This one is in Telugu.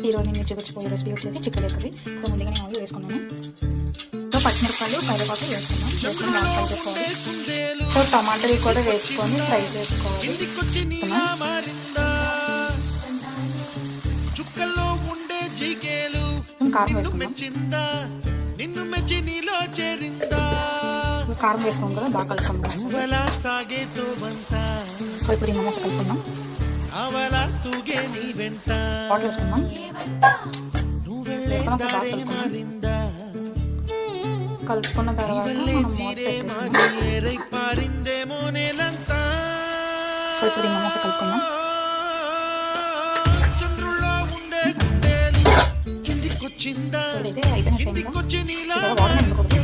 ఈరోజు నేను చూపించబోయే రెసిపీ వచ్చేసి చిక్కుడు కర్రీ. సో ముందుగా నేను ఆయిల్ వేసుకున్నాను. సో పచ్చిమిరపకాయలు కరివేపాకు వేసుకున్నాం. వేసుకొని బాగా ఫ్రై చేసుకోవాలి. సో టమాటాలు కూడా వేసుకొని ఫ్రై చేసుకోవాలి. కారం వేసుకున్నాం. కారం వేసుకున్నాం కదా, బాగా కలుపుకున్నాం. సో ఇప్పుడు ఈ మసాలా కలుపుకున్నాం. వాటర్ వేసుకున్నాం. కలుపుకున్న తర్వాత మనం సో ఇప్పుడు ఈ మసాలా కలుపుకున్నాం. ఇదైతే అయిపోయిన వాటర్ నిండుకోవచ్చు.